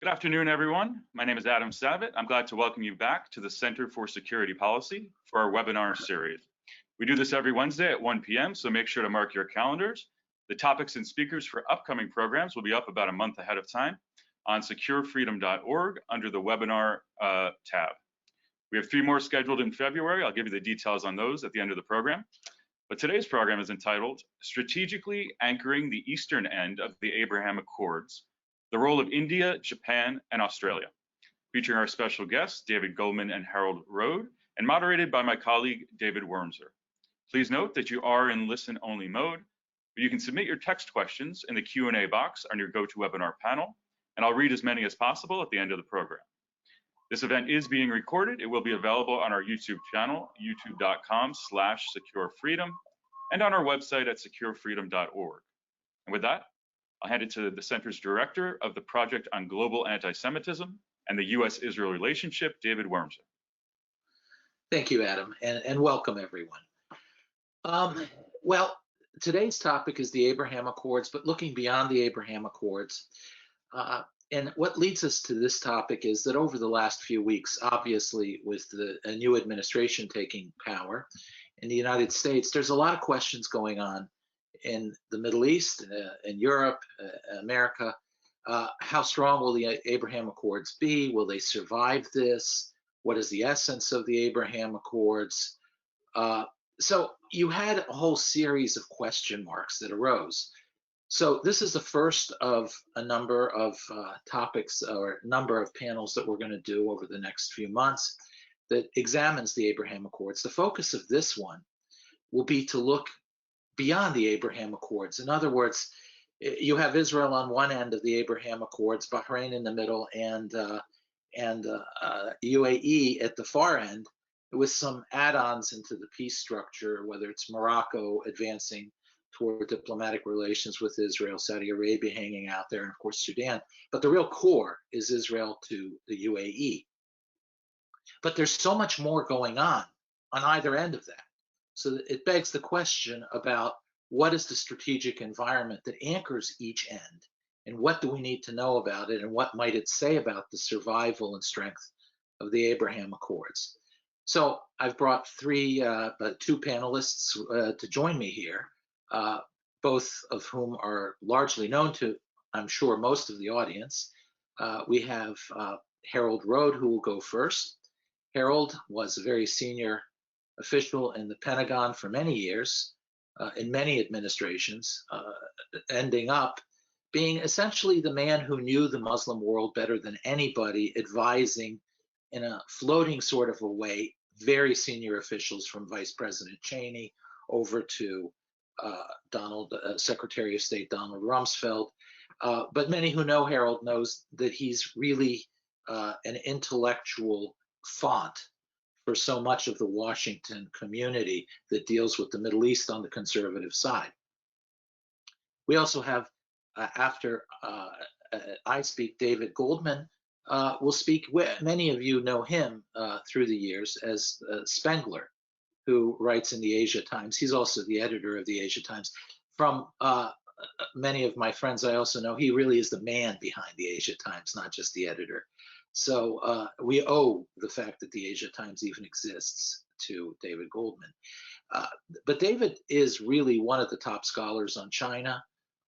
Good afternoon, everyone. My name is Adam Savitt. I'm glad to welcome you back to the Center for Security Policy for our webinar series. We do this every Wednesday at 1 p.m., so make sure to mark your calendars. The topics and speakers for upcoming programs will be up about a month ahead of time on securefreedom.org under the webinar tab. We have 3 more scheduled in February. I'll give you the details on those at the end of the program. But today's program is entitled Strategically Anchoring the Eastern End of the Abraham Accords, the Role of India, Japan, and Australia, featuring our special guests, David Goldman and Harold Rode, and moderated by my colleague, David Wormser. Please note that you are in listen-only mode, but you can submit your text questions in the Q&A box on your GoToWebinar panel, and I'll read as many as possible at the end of the program. This event is being recorded. It will be available on our YouTube channel, youtube.com/securefreedom, and on our website at securefreedom.org. And with that, I'll hand it to the Center's Director of the Project on Global Anti-Semitism and the U.S.-Israel relationship, David Wormser. Thank you, Adam, and welcome, everyone. Well, today's topic is the Abraham Accords, but looking beyond the Abraham Accords. And what leads us to this topic is that over the last few weeks, obviously with a new administration taking power in the United States, there's a lot of questions going on in the Middle East, in Europe, America. How strong will the Abraham Accords be? Will they survive this? What is the essence of the Abraham Accords? So you had a whole series of question marks that arose. So this is the first of a number of topics or number of panels that we're going to do over the next few months that examines the Abraham Accords. The focus of this one will be to look beyond the Abraham Accords. In other words, you have Israel on one end of the Abraham Accords, Bahrain in the middle, and UAE at the far end, with some add-ons into the peace structure, whether it's Morocco advancing toward diplomatic relations with Israel, Saudi Arabia hanging out there, and of course Sudan. But the real core is Israel to the UAE. But there's so much more going on either end of that. So it begs the question about what is the strategic environment that anchors each end, and what do we need to know about it, and what might it say about the survival and strength of the Abraham Accords. So I've brought two panelists to join me here, both of whom are largely known to, I'm sure, most of the audience. We have Harold Rode, who will go first. Harold was a very senior official in the Pentagon for many years, in many administrations, ending up being essentially the man who knew the Muslim world better than anybody, advising in a floating sort of a way very senior officials from Vice President Cheney over to Secretary of State Donald Rumsfeld. But many who know Harold knows that he's really an intellectual font for so much of the Washington community that deals with the Middle East on the conservative side. We also have, after I speak, David Goldman will speak. Many of you know him through the years as Spengler, who writes in the Asia Times. He's also the editor of the Asia Times. From many of my friends I also know, he really is the man behind the Asia Times, not just the editor. So we owe the fact that the Asia Times even exists to David Goldman. But David is really one of the top scholars on China,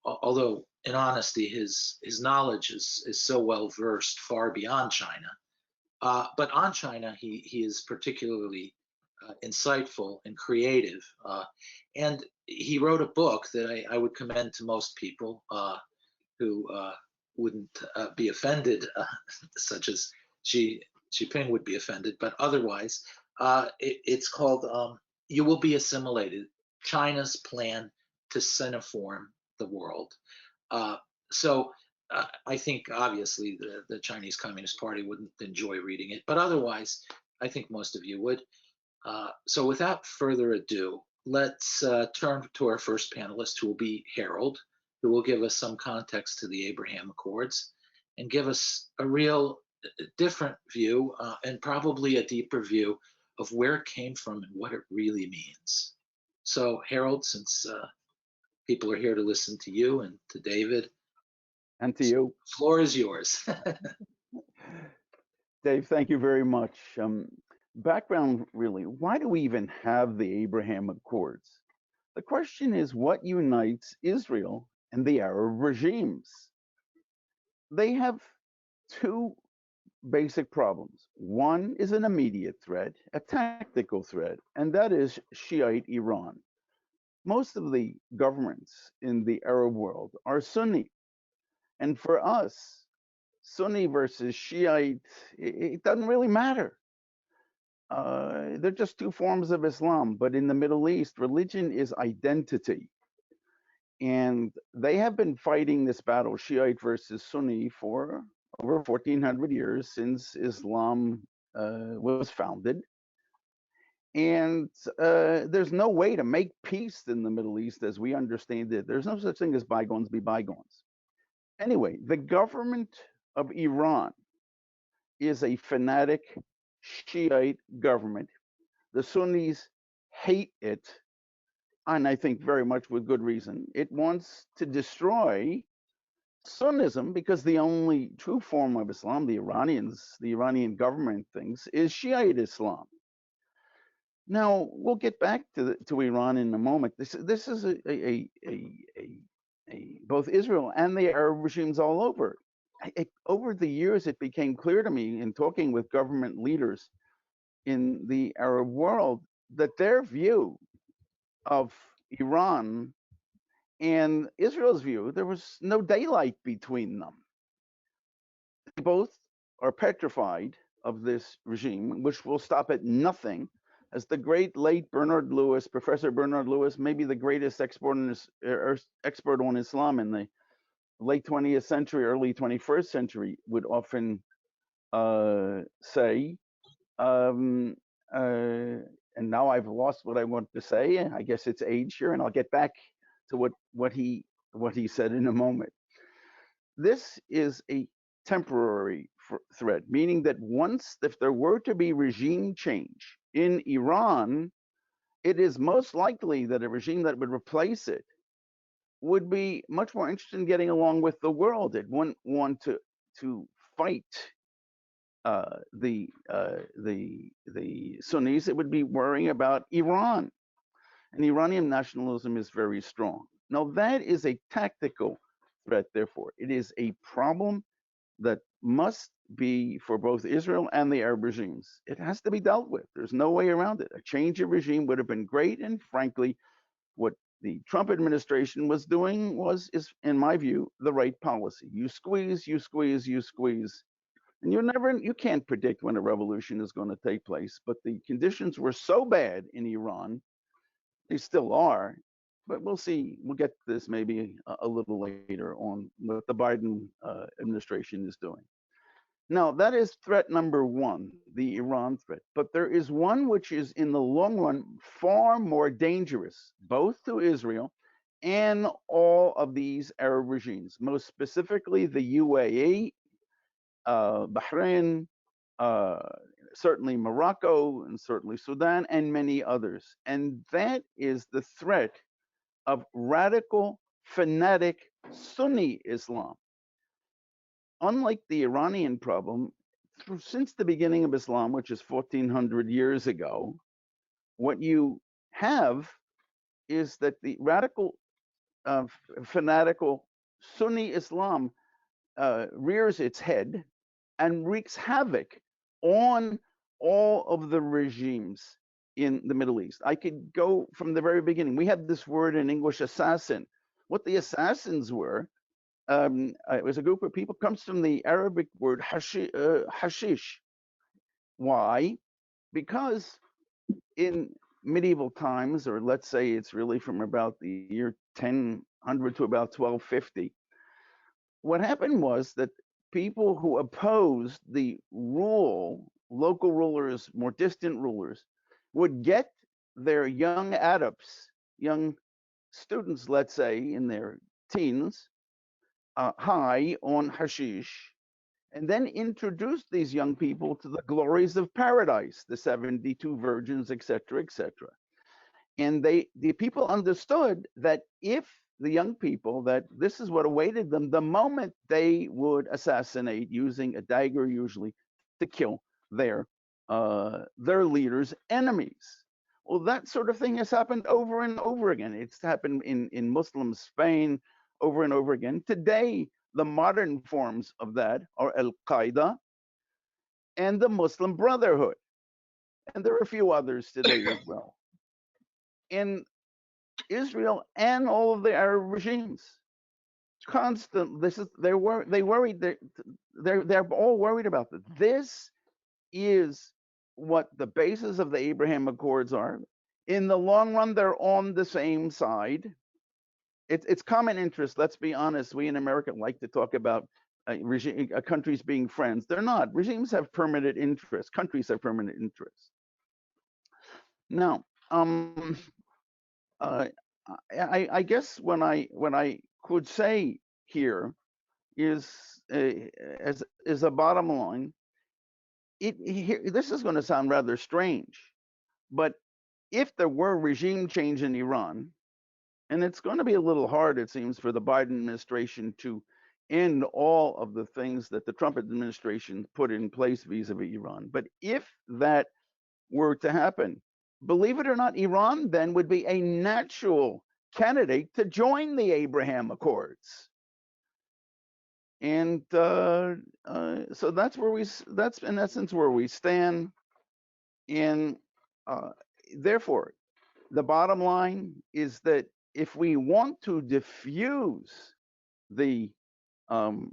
although in honesty, his knowledge is so well versed far beyond China. But on China, he is particularly insightful and creative. And he wrote a book that I would commend to most people who wouldn't be offended, such as Xi Jinping would be offended, but otherwise, it's called You Will Be Assimilated, China's Plan to Sinoform the World. So I think obviously the Chinese Communist Party wouldn't enjoy reading it, but otherwise, I think most of you would. So without further ado, let's turn to our first panelist, who will be Harold, who will give us some context to the Abraham Accords and give us a real different view and probably a deeper view of where it came from and what it really means. So Harold, since people are here to listen to you and to David, And to you. Floor is yours. Dave, thank you very much. Background, really, why do we even have the Abraham Accords? The question is, what unites Israel and the Arab regimes? They have two basic problems. One is an immediate threat, a tactical threat, and that is Shiite Iran. Most of the governments in the Arab world are Sunni. And for us, Sunni versus Shiite, it doesn't really matter. They're just two forms of Islam. But in the Middle East, religion is identity. And they have been fighting this battle, Shiite versus Sunni, for over 1400 years since Islam was founded. And there's no way to make peace in the Middle East as we understand it. There's no such thing as bygones be bygones. Anyway, the government of Iran is a fanatic Shiite government. The Sunnis hate it, and I think very much with good reason. It wants to destroy Sunnism because the only true form of Islam, the Iranian government thinks, is Shiite Islam. Now we'll get back to Iran in a moment. This is both Israel and the Arab regimes all over. Over the years, it became clear to me in talking with government leaders in the Arab world that their view of Iran and Israel's view, there was no daylight between them. They both are petrified of this regime, which will stop at nothing. As the great late Bernard Lewis, Professor Bernard Lewis, maybe the greatest expert on Islam in the late 20th century, early 21st century, would often say, and now I've lost what I want to say. I guess it's age here, and I'll get back to what he said in a moment. This is a temporary threat, meaning that once, if there were to be regime change in Iran, it is most likely that a regime that would replace it would be much more interested in getting along with the world. It wouldn't want to fight the Sunnis. It would be worrying about Iran, and Iranian nationalism is very strong. Now that is a tactical threat. Therefore, it is a problem that must be for both Israel and the Arab regimes. It has to be dealt with. There's no way around it. A change of regime would have been great, and frankly, what the Trump administration was doing is, in my view, the right policy. You squeeze, you squeeze, you squeeze, and you can't predict when a revolution is going to take place. But the conditions were so bad in Iran, they still are. But we'll see. We'll get to this maybe a little later on what the Biden administration is doing. Now, that is threat number one, the Iran threat. But there is one which is, in the long run, far more dangerous, both to Israel and all of these Arab regimes, most specifically the UAE, Bahrain, certainly Morocco, and certainly Sudan, and many others. And that is the threat of radical, fanatic Sunni Islam. Unlike the Iranian problem, since the beginning of Islam, which is 1400 years ago, what you have is that the radical, fanatical Sunni Islam rears its head and wreaks havoc on all of the regimes in the Middle East. I could go from the very beginning. We have this word in English, assassin. What the assassins were, it was a group of people, comes from the Arabic word hashish. Why? Because in medieval times, or let's say it's really from about the year 1000 to about 1250, what happened was that people who opposed the rule, local rulers, more distant rulers, would get their young adepts, young students, let's say in their teens, high on hashish, and then introduce these young people to the glories of paradise, the 72 virgins, etc., etc. And the people understood that if the young people that this is what awaited them the moment they would assassinate using a dagger, usually to kill their leaders' enemies. Well, that sort of thing has happened over and over again. It's happened in Muslim Spain over and over again. Today, the modern forms of that are Al Qaeda and the Muslim Brotherhood, and there are a few others today as well. In Israel and all of the Arab regimes, constant. This is they worried. They're all worried about this. This is what the basis of the Abraham Accords are. In the long run, they're on the same side. It's common interest. Let's be honest. We in America like to talk about countries being friends. They're not. Regimes have permanent interests. Countries have permanent interests. Now, I guess when I could say here is as a bottom line, this is going to sound rather strange, but if there were regime change in Iran, and it's going to be a little hard, it seems, for the Biden administration to end all of the things that the Trump administration put in place vis-a-vis Iran. But if that were to happen, believe it or not, Iran then would be a natural candidate to join the Abraham Accords. And so that's in essence where we stand. And therefore, the bottom line is that if we want to diffuse the problem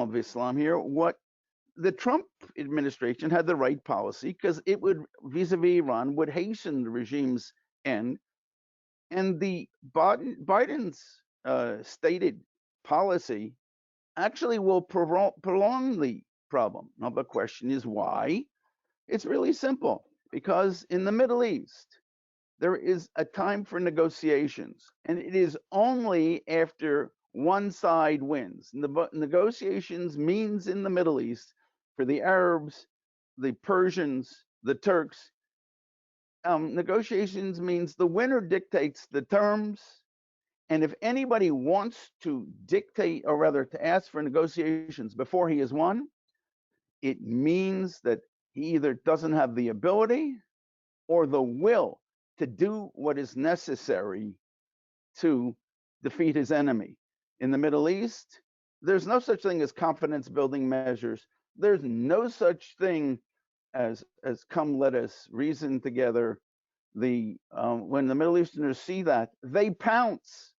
of Islam here, what the Trump administration had the right policy, because it would, vis-a-vis Iran, would hasten the regime's end, and the Biden's stated policy actually will prolong the problem. Now the question is why? It's really simple. Because in the Middle East, there is a time for negotiations, and it is only after one side wins. Negotiations means in the Middle East, for the Arabs, the Persians, the Turks, negotiations means the winner dictates the terms, and if anybody wants to dictate, or rather to ask for negotiations before he has won, it means that he either doesn't have the ability or the will to do what is necessary to defeat his enemy. In the Middle East, there's no such thing as confidence building measures. There's no such thing as come let us reason together. When the Middle Easterners see that, they pounce.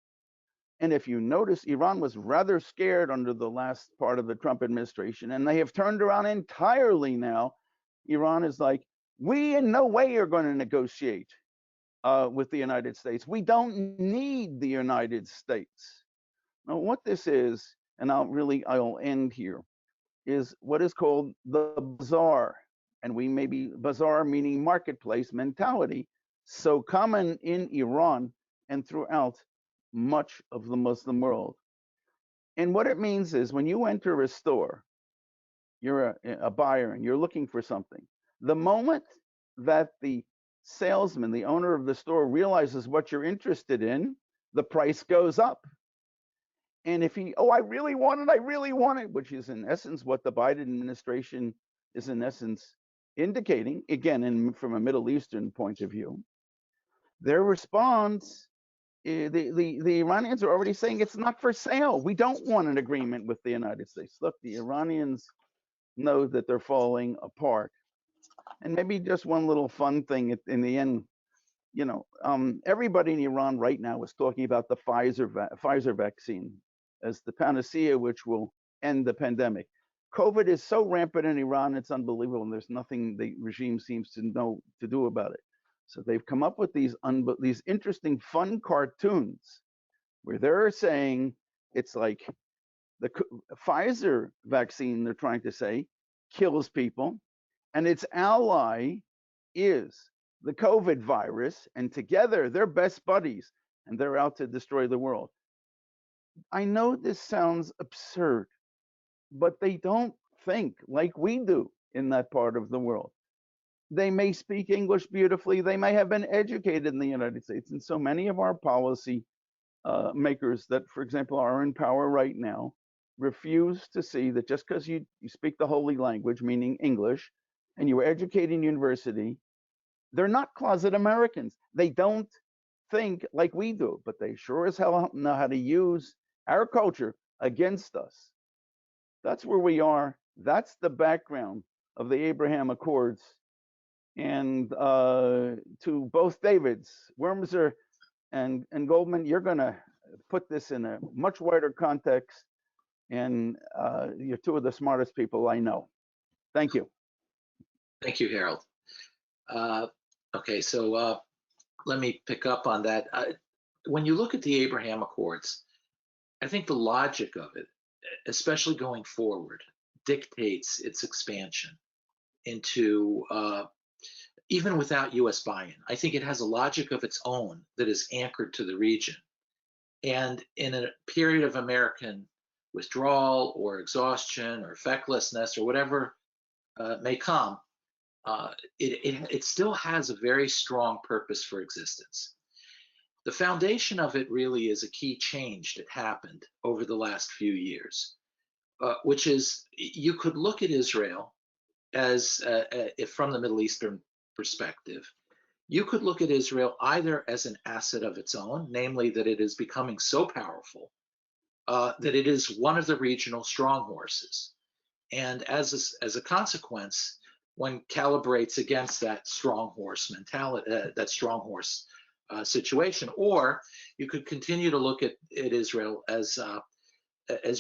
And if you notice, Iran was rather scared under the last part of the Trump administration, and they have turned around entirely now. Iran is like, we in no way are going to negotiate with the United States. We don't need the United States. Now, what this is, and I'll end here, is what is called the bazaar. And we may be bazaar meaning marketplace mentality, so common in Iran and throughout much of the Muslim world. And what it means is when you enter a store, you're a buyer and you're looking for something. The moment that the salesman, the owner of the store, realizes what you're interested in, the price goes up. And if I really want it, which is in essence what the Biden administration is in essence indicating, again, from a Middle Eastern point of view, their response, the Iranians are already saying it's not for sale. We don't want an agreement with the United States. Look, the Iranians know that they're falling apart. And maybe just one little fun thing in the end, everybody in Iran right now is talking about the Pfizer vaccine as the panacea which will end the pandemic. COVID is so rampant in Iran, it's unbelievable, and there's nothing the regime seems to know to do about it. So they've come up with these interesting, fun cartoons where they're saying it's like the Pfizer vaccine, they're trying to say, kills people, and its ally is the COVID virus, and together they're best buddies, and they're out to destroy the world. I know this sounds absurd, but they don't think like we do in that part of the world. they may speak English beautifully, they may have been educated in the United States. And so many of our policy makers that, for example, are in power right now, refuse to see that just because you speak the holy language, meaning English, and you were educated in university, they're not closet Americans. They don't think like we do, but they sure as hell know how to use our culture against us. That's where we are. That's the background of the Abraham Accords. And to both Davids, Wormser and Goldman, you're going to put this in a much wider context. And you're two of the smartest people I know. Thank you. Thank you, Harold. Okay, so let me pick up on that. When you look at the Abraham Accords, I think the logic of it, especially going forward, dictates its expansion into, even without US buy-in. I think it has a logic of its own that is anchored to the region. And in a period of American withdrawal or exhaustion or fecklessness or whatever may come, it still has a very strong purpose for existence. The foundation of it really is a key change that happened over the last few years, which is you could look at Israel as, if from the Middle Eastern perspective, you could look at Israel either as an asset of its own, namely that it is becoming so powerful that it is one of the regional strong horses. And as a consequence, one calibrates against that strong horse mentality, that strong horse situation. Or you could continue to look at Israel as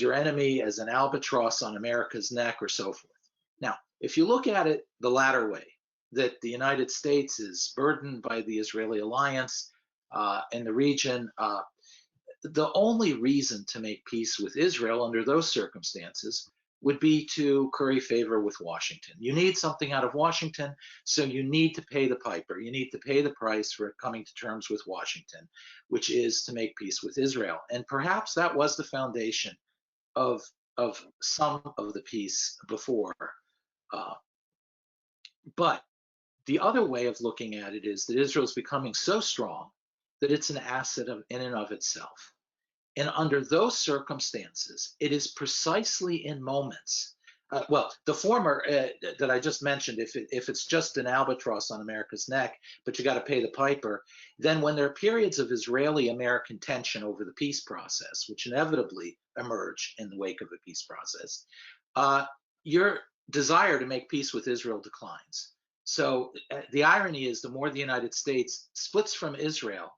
your enemy, as an albatross on America's neck, or so forth. Now, if you look at it the latter way, that the United States is burdened by the Israeli alliance in the region, the only reason to make peace with Israel under those circumstances would be to curry favor with Washington. You need something out of Washington, so you need to pay the piper. You need to pay the price for coming to terms with Washington, which is to make peace with Israel. And perhaps that was the foundation of some of the peace before. But the other way of looking at it is that Israel is becoming so strong that it's an asset in and of itself. And under those circumstances, it is precisely in moments, well, the former that I just mentioned, if it's just an albatross on America's neck, but you got to pay the piper, then when there are periods of Israeli-American tension over the peace process, which inevitably emerge in the wake of the peace process, your desire to make peace with Israel declines. So the irony is the more the United States splits from Israel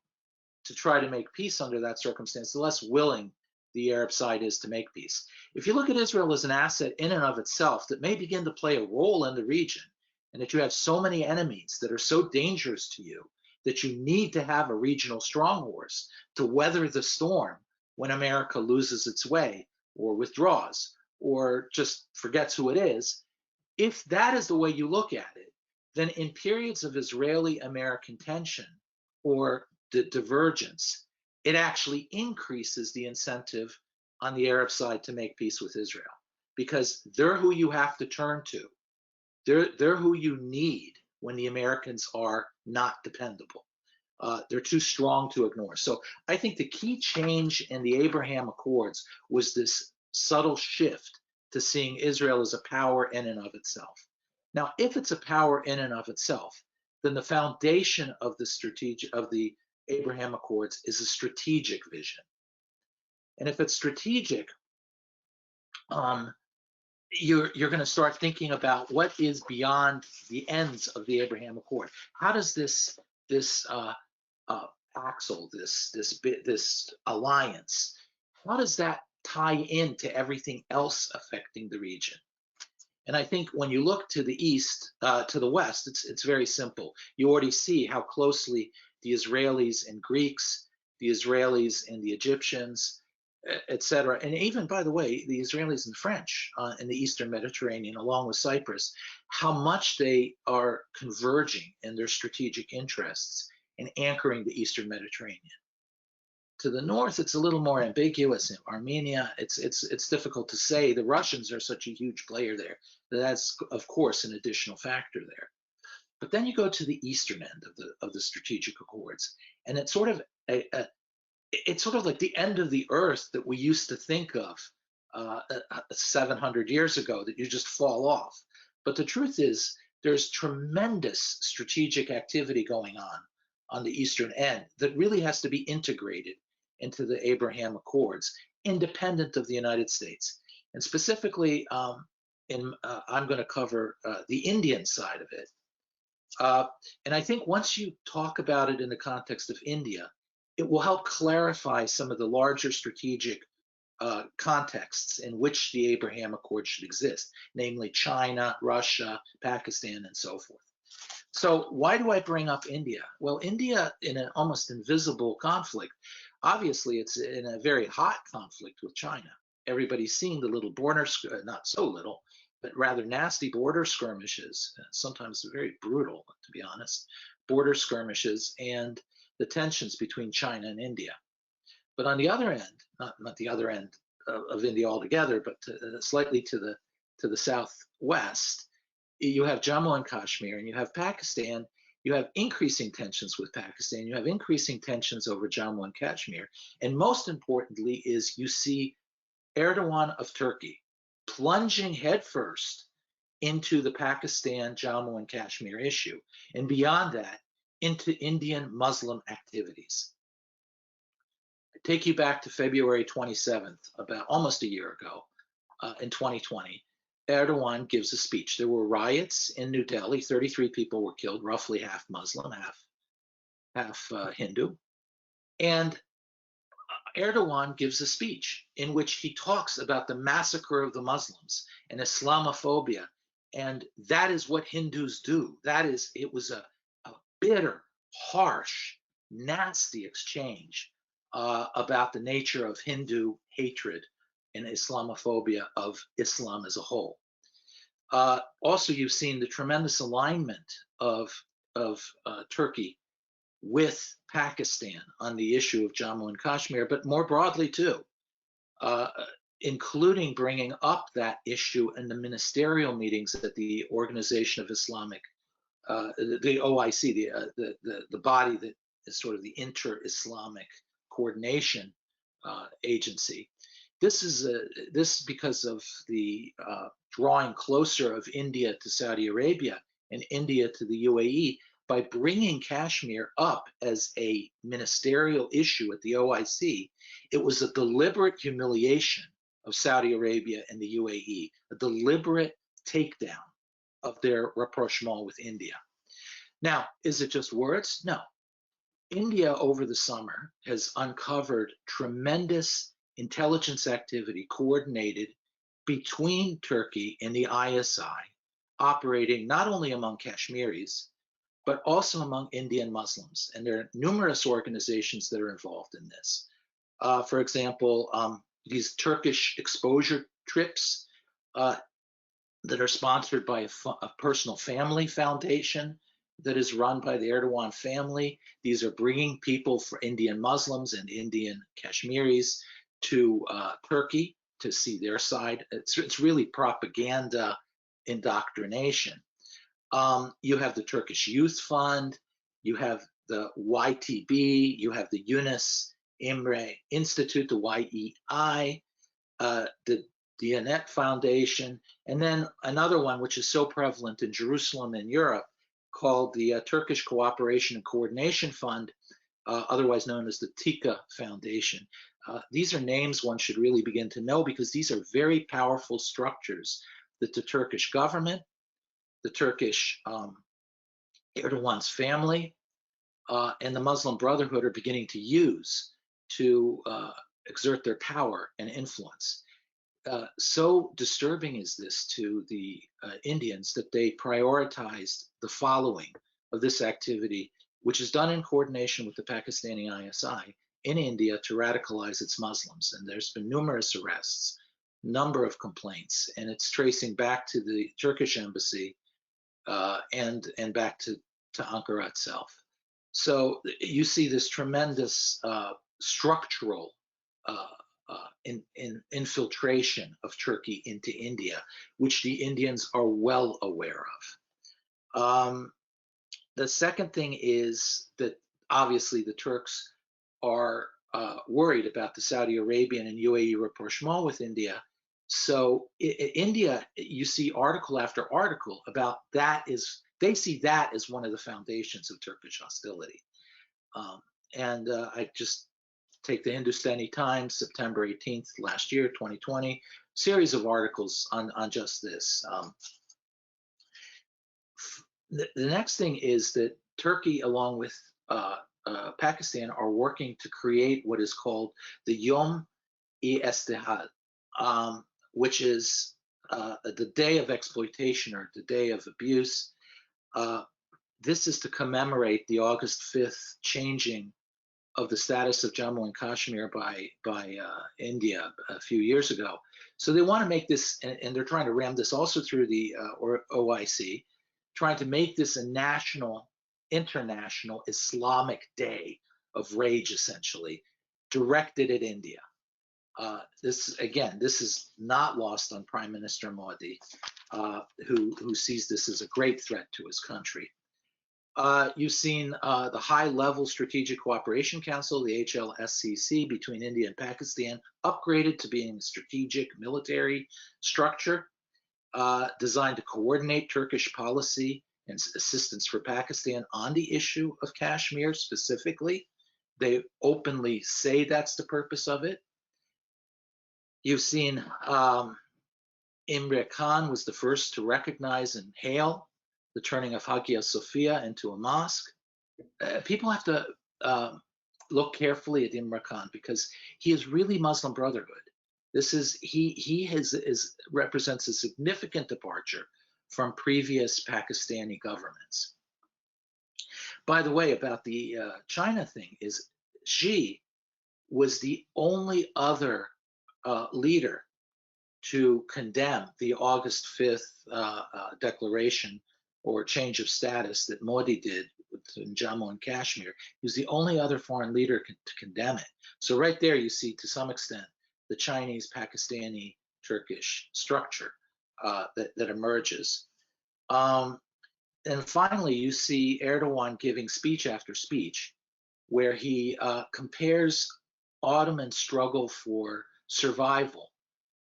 to try to make peace under that circumstance, the less willing the Arab side is to make peace. If you look at Israel as an asset in and of itself that may begin to play a role in the region, and that you have so many enemies that are so dangerous to you that you need to have a regional strong horse to weather the storm when America loses its way or withdraws or just forgets who it is, if that is the way you look at it, then in periods of Israeli-American tension or the divergence, it actually increases the incentive on the Arab side to make peace with Israel, because they're who you have to turn to. They're who you need when the Americans are not dependable. They're too strong to ignore. So I think the key change in the Abraham Accords was this subtle shift to seeing Israel as a power in and of itself. Now, if it's a power in and of itself, then the foundation of the Abraham Accords is a strategic vision. And if it's strategic, you're going to start thinking about what is beyond the ends of the Abraham Accord. How does this axle, this alliance, how does that tie into everything else affecting the region? And I think when you look to the east, to the west, it's very simple. You already see how closely the Israelis and Greeks, the Israelis and the Egyptians, et cetera, and even, by the way, the Israelis and French in the Eastern Mediterranean, along with Cyprus, how much they are converging in their strategic interests in anchoring the Eastern Mediterranean. To the north, it's a little more ambiguous. In Armenia, it's difficult to say. The Russians are such a huge player there. That's, of course, an additional factor there. But then you go to the eastern end of the strategic accords, and it's sort of it's sort of like the end of the earth that we used to think of 700 years ago, that you just fall off. But the truth is, there's tremendous strategic activity going on the eastern end that really has to be integrated into the Abraham Accords, independent of the United States. And specifically, I'm going to cover the Indian side of it. And I think once you talk about it in the context of India, it will help clarify some of the larger strategic contexts in which the Abraham Accord should exist, namely China, Russia, Pakistan, and so forth. So why do I bring up India? Well, India, in an almost invisible conflict, obviously it's in a very hot conflict with China. Everybody's seeing the little border, not so little, but rather nasty border skirmishes, sometimes very brutal, to be honest, border skirmishes and the tensions between China and India. But on the other end, not the other end of India altogether, but slightly to the southwest, you have Jammu and Kashmir, and you have Pakistan. You have increasing tensions with Pakistan. You have increasing tensions over Jammu and Kashmir. And most importantly is you see Erdogan of Turkey plunging headfirst into the Pakistan, Jammu and Kashmir issue, and beyond that, into Indian Muslim activities. I take you back to February 27th, about almost a year ago, in 2020. Erdogan gives a speech. There were riots in New Delhi. 33 people were killed, roughly half Muslim, half Hindu. And Erdogan gives a speech in which he talks about the massacre of the Muslims and Islamophobia. And that is what Hindus do. It was a bitter, harsh, nasty exchange about the nature of Hindu hatred and Islamophobia of Islam as a whole. Also, you've seen the tremendous alignment of Turkey with Pakistan on the issue of Jammu and Kashmir, but more broadly too, including bringing up that issue in the ministerial meetings at the Organization of Islamic, the OIC, the body that is sort of the inter-Islamic coordination agency. This because of the drawing closer of India to Saudi Arabia and India to the UAE. By bringing Kashmir up as a ministerial issue at the OIC, it was a deliberate humiliation of Saudi Arabia and the UAE, a deliberate takedown of their rapprochement with India. Now, is it just words? No. India over the summer has uncovered tremendous intelligence activity coordinated between Turkey and the ISI, operating not only among Kashmiris, but also among Indian Muslims. And there are numerous organizations that are involved in this. For example, these Turkish exposure trips that are sponsored by a personal family foundation that is run by the Erdogan family. These are bringing people for Indian Muslims and Indian Kashmiris to Turkey to see their side. It's really propaganda indoctrination. You have the Turkish Youth Fund, you have the YTB, you have the Yunus Emre Institute, the YEI, the Diyanet Foundation, and then another one which is so prevalent in Jerusalem and Europe called the Turkish Cooperation and Coordination Fund, otherwise known as the TIKA Foundation. These are names one should really begin to know because these are very powerful structures that the Turkish government, the Turkish Erdogan's family, and the Muslim Brotherhood are beginning to use to exert their power and influence. So disturbing is this to the Indians that they prioritized the following of this activity, which is done in coordination with the Pakistani ISI in India to radicalize its Muslims. And there's been numerous arrests, number of complaints, and it's tracing back to the Turkish embassy and back to Ankara itself. So you see this tremendous structural infiltration of Turkey into India, which the Indians are well aware of. The second thing is that obviously the Turks are worried about the Saudi Arabian and UAE rapprochement with India. So India, you see article after article about that they see that as one of the foundations of Turkish hostility. I just take the Hindustani Times, September 18th last year, 2020, series of articles on just this. The next thing is that Turkey, along with Pakistan, are working to create what is called the Yom-e-Istihad, which is the day of exploitation or the day of abuse. This is to commemorate the August 5th changing of the status of Jammu and Kashmir by India a few years ago. So they want to make this, and they're trying to ram this also through the OIC, trying to make this a national, international Islamic day of rage, essentially, directed at India. This is not lost on Prime Minister Modi, who sees this as a great threat to his country. You've seen the High-Level Strategic Cooperation Council, the HLSCC, between India and Pakistan, upgraded to being a strategic military structure designed to coordinate Turkish policy and assistance for Pakistan on the issue of Kashmir specifically. They openly say that's the purpose of it. You've seen Imran Khan was the first to recognize and hail the turning of Hagia Sophia into a mosque. People have to look carefully at Imran Khan because he is really Muslim Brotherhood. He represents a significant departure from previous Pakistani governments. By the way, about the China thing, is Xi was the only other leader to condemn the August 5th declaration or change of status that Modi did in Jammu and Kashmir. He was the only other foreign leader to condemn it. So right there you see, to some extent, the Chinese, Pakistani, Turkish structure that emerges. And finally, you see Erdogan giving speech after speech where he compares Ottoman struggle for survival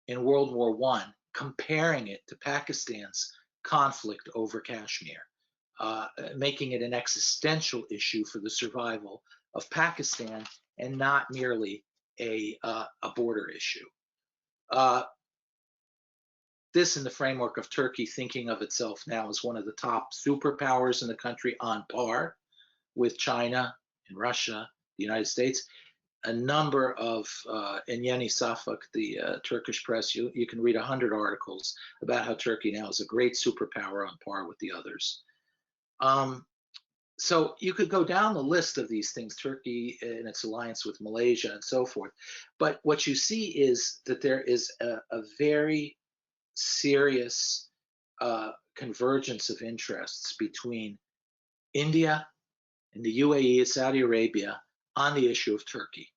in World War I, comparing it to Pakistan's conflict over Kashmir, making it an existential issue for the survival of Pakistan and not merely a border issue. This in the framework of Turkey thinking of itself now as one of the top superpowers in the country, on par with China and Russia, the United States. A number of, in Yeni Safak, the Turkish press, you can read 100 articles about how Turkey now is a great superpower on par with the others. So you could go down the list of these things, Turkey and its alliance with Malaysia and so forth. But what you see is that there is a very serious convergence of interests between India and the UAE and Saudi Arabia on the issue of Turkey.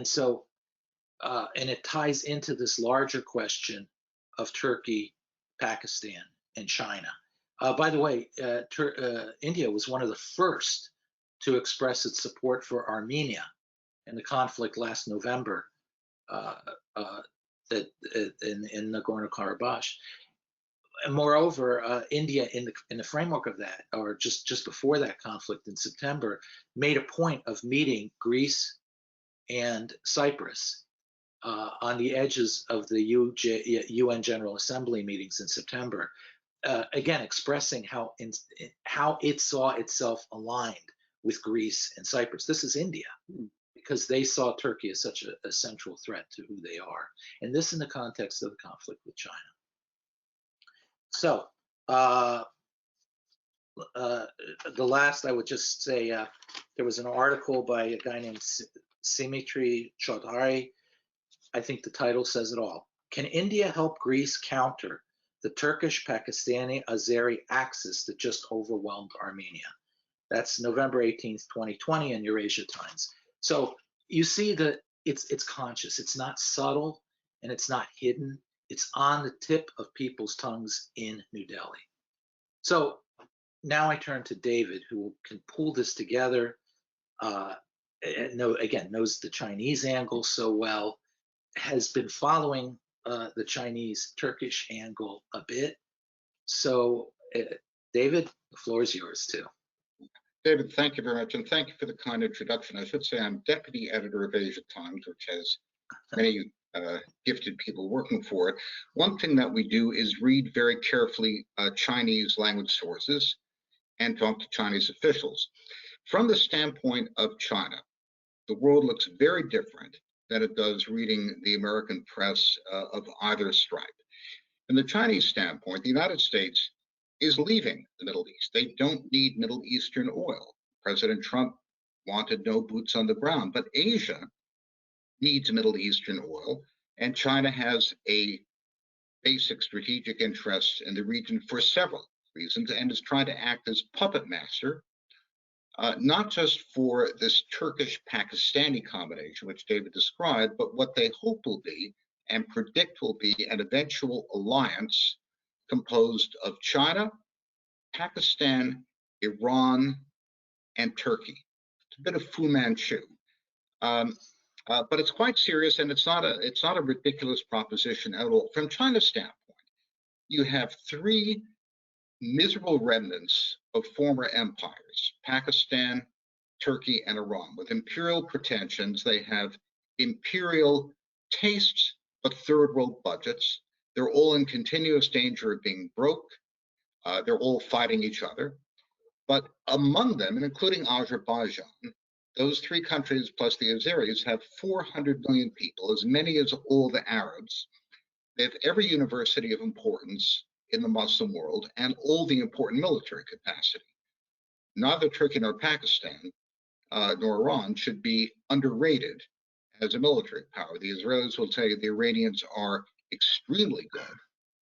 So it ties into this larger question of Turkey, Pakistan, and China. By the way, India was one of the first to express its support for Armenia in the conflict last November in Nagorno-Karabakh. And moreover, India, in the framework of that, or just before that conflict in September, made a point of meeting Greece and Cyprus on the edges of the UN General Assembly meetings in September, again expressing how it saw itself aligned with Greece and Cyprus. This is India, because they saw Turkey as such a central threat to who they are, and this in the context of the conflict with China. So the last, I would just say, there was an article by a guy named Simitri Chaudhary. I think the title says it all. Can India help Greece counter the Turkish, Pakistani, Azeri axis that just overwhelmed Armenia? That's November 18th, 2020 in Eurasia Times. So you see that it's conscious. It's not subtle and it's not hidden. It's on the tip of people's tongues in New Delhi. So now I turn to David, who can pull this together. And knows the Chinese angle so well, has been following the Chinese-Turkish angle a bit. So, David, the floor is yours too. David, thank you very much, and thank you for the kind introduction. I should say I'm deputy editor of Asia Times, which has many gifted people working for it. One thing that we do is read very carefully Chinese language sources and talk to Chinese officials. From the standpoint of China, the world looks very different than it does reading the American press of either stripe. From the Chinese standpoint, the United States is leaving the Middle East. They don't need Middle Eastern oil. President Trump wanted no boots on the ground, but Asia needs Middle Eastern oil, and China has a basic strategic interest in the region for several reasons, and is trying to act as puppet master, not just for this Turkish-Pakistani combination, which David described, but what they hope will be and predict will be an eventual alliance composed of China, Pakistan, Iran, and Turkey. It's a bit of Fu Manchu, but it's quite serious, and it's not a ridiculous proposition at all. From China's standpoint, you have three miserable remnants of former empires: Pakistan, Turkey, and Iran. With imperial pretensions, they have imperial tastes, but third world budgets. They're all in continuous danger of being broke. They're all fighting each other. But among them, and including Azerbaijan, those three countries plus the Azeris have 400 million people, as many as all the Arabs. They have every university of importance in the Muslim world and all the important military capacity. Neither Turkey nor Pakistan nor Iran should be underrated as a military power. The Israelis will tell you the Iranians are extremely good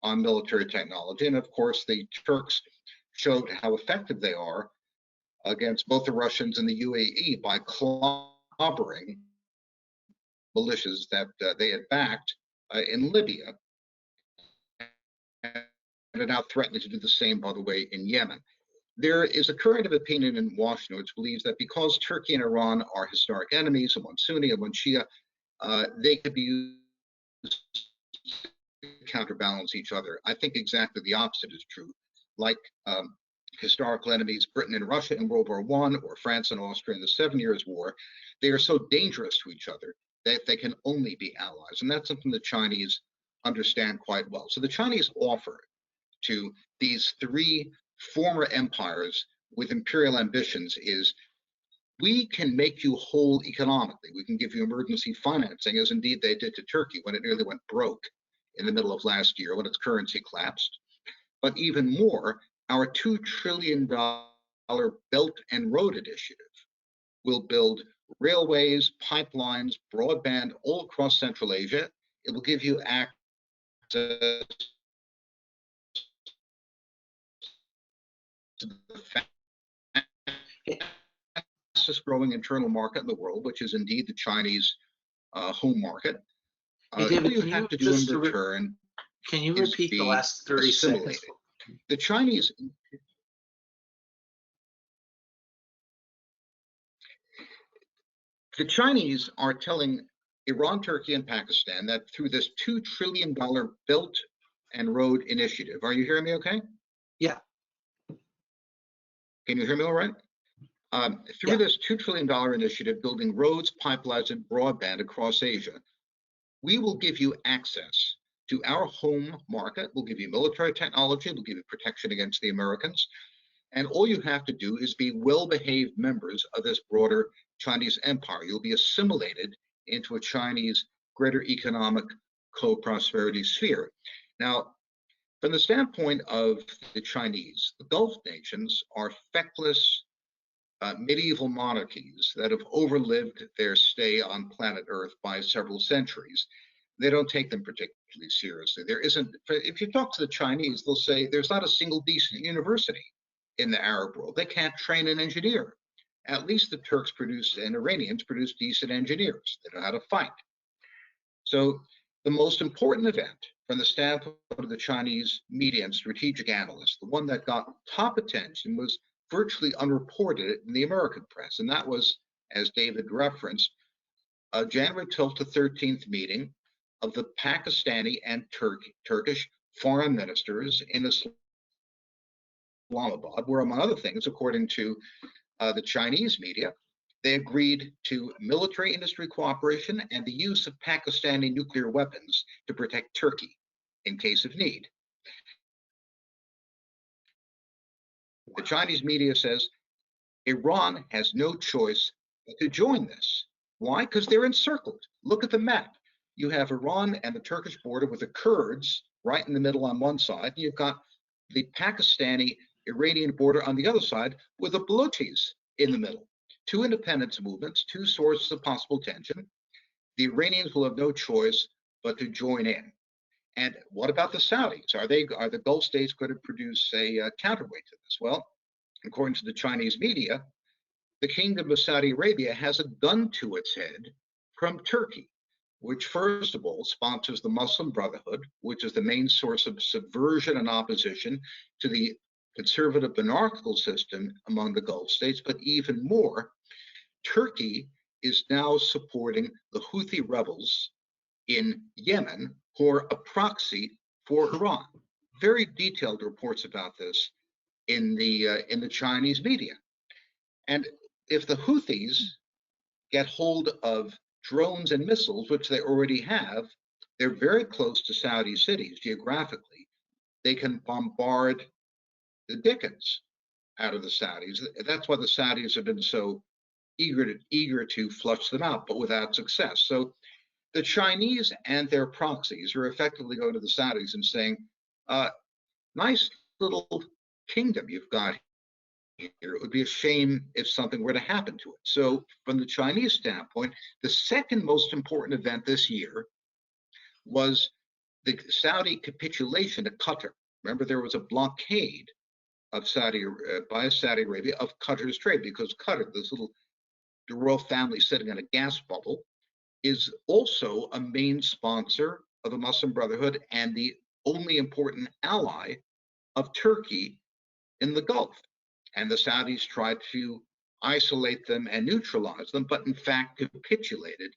on military technology. And of course, the Turks showed how effective they are against both the Russians and the UAE by clobbering militias that they had backed in Libya, and are now threatening to do the same, by the way, in Yemen. There is a current of opinion in Washington which believes that because Turkey and Iran are historic enemies, and one Sunni and one Shia, they could be used to counterbalance each other. I think exactly the opposite is true. Like historical enemies, Britain and Russia in World War I, or France and Austria in the 7 Years' War, they are so dangerous to each other that they can only be allies. And that's something the Chinese understand quite well. So the Chinese offer to these three former empires with imperial ambitions is, we can make you whole economically. We can give you emergency financing, as indeed they did to Turkey when it nearly went broke in the middle of last year when its currency collapsed. But even more, our $2 trillion Belt and Road Initiative will build railways, pipelines, broadband all across Central Asia. It will give you access to the fastest growing internal market in the world, which is indeed the Chinese home market. Hey, David, all you have to do in return can you is repeat the be last 30 assimilated. seconds? The Chinese are telling Iran, Turkey, and Pakistan that through this $2 trillion Belt and Road Initiative, are you hearing me okay? Yeah. Can you hear me all right? Through this $2 trillion initiative, building roads, pipelines, and broadband across Asia, we will give you access to our home market. We'll give you military technology. We'll give you protection against the Americans. And all you have to do is be well-behaved members of this broader Chinese empire. You'll be assimilated into a Chinese greater economic co-prosperity sphere. Now, from the standpoint of the Chinese, the Gulf nations are feckless medieval monarchies that have overlived their stay on planet Earth by several centuries. They don't take them particularly seriously. There isn't, if you talk to the Chinese, they'll say there's not a single decent university in the Arab world. They can't train an engineer. At least the Turks produce and Iranians produce decent engineers. They know how to fight. So The most important event from the standpoint of the Chinese media and strategic analysts, the one that got top attention, was virtually unreported in the American press, and that was, as David referenced, a January 12th to 13th meeting of the Pakistani and Turkish foreign ministers in Islamabad, where, among other things, according to the Chinese media, they agreed to military industry cooperation and the use of Pakistani nuclear weapons to protect Turkey in case of need. The Chinese media says Iran has no choice but to join this. Why? Because they're encircled. Look at the map. You have Iran and the Turkish border with the Kurds right in the middle on one side. And you've got the Pakistani-Iranian border on the other side with the Baluchis in the middle. Two independence movements, two sources of possible tension. The Iranians will have no choice but to join in. And what about the Saudis? Are the Gulf states going to produce a counterweight to this? Well, according to the Chinese media, the Kingdom of Saudi Arabia has a gun to its head from Turkey, which first of all sponsors the Muslim Brotherhood, which is the main source of subversion and opposition to the conservative monarchical system among the Gulf states. But even more, Turkey is now supporting the Houthi rebels in Yemen, who are a proxy for Iran. Very detailed reports about this in the Chinese media. And if the Houthis get hold of drones and missiles, which they already have, they're very close to Saudi cities geographically. They can bombard the dickens out of the Saudis. That's why the Saudis have been so eager to flush them out, but without success. So the Chinese and their proxies are effectively going to the Saudis and saying, nice little kingdom you've got here. It would be a shame if something were to happen to it. So from the Chinese standpoint, the second most important event this year was the Saudi capitulation to Qatar. Remember, there was a blockade of by Saudi Arabia of Qatar's trade, because Qatar, the royal family sitting in a gas bubble, is also a main sponsor of the Muslim Brotherhood and the only important ally of Turkey in the Gulf. And the Saudis tried to isolate them and neutralize them, but in fact capitulated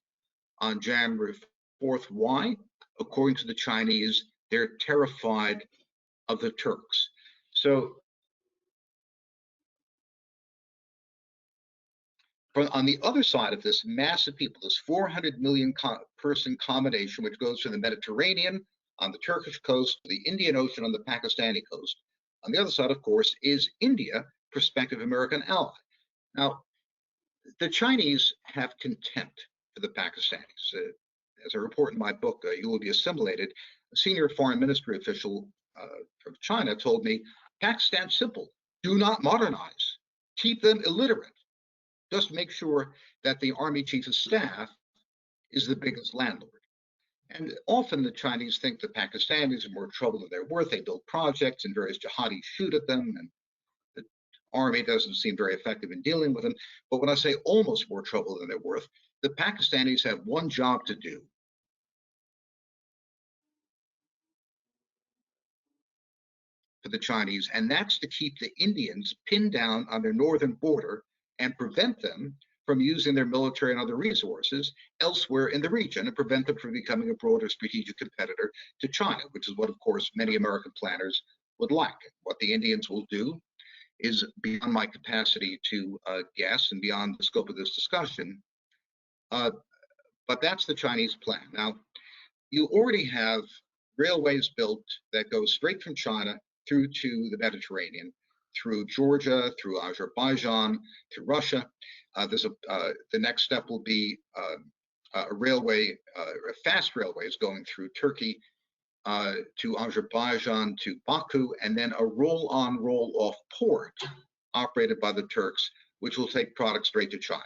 on January 4th. Why? According to the Chinese, they're terrified of the Turks. So on the other side of this mass of people, this 400 million person combination, which goes from the Mediterranean on the Turkish coast to the Indian Ocean on the Pakistani coast. On the other side, of course, is India, prospective American ally. Now, the Chinese have contempt for the Pakistanis. As I report in my book, You Will Be Assimilated, a senior foreign ministry official from China told me, Pakistan's simple. Do not modernize. Keep them illiterate. Just make sure that the army chief of staff is the biggest landlord. And often the Chinese think the Pakistanis are more trouble than they're worth. They build projects and various jihadis shoot at them, and the army doesn't seem very effective in dealing with them. But when I say almost more trouble than they're worth, the Pakistanis have one job to do. For the Chinese, and that's to keep the Indians pinned down on their northern border and prevent them from using their military and other resources elsewhere in the region, and prevent them from becoming a broader strategic competitor to China, which is what, of course, many American planners would like. What the Indians will do is beyond my capacity to guess and beyond the scope of this discussion, but that's the Chinese plan. Now, you already have railways built that go straight from China through to the Mediterranean, through Georgia, through Azerbaijan, through Russia. The next step will be a railway, fast railways going through Turkey to Azerbaijan, to Baku, and then a roll-on, roll-off port operated by the Turks, which will take products straight to China.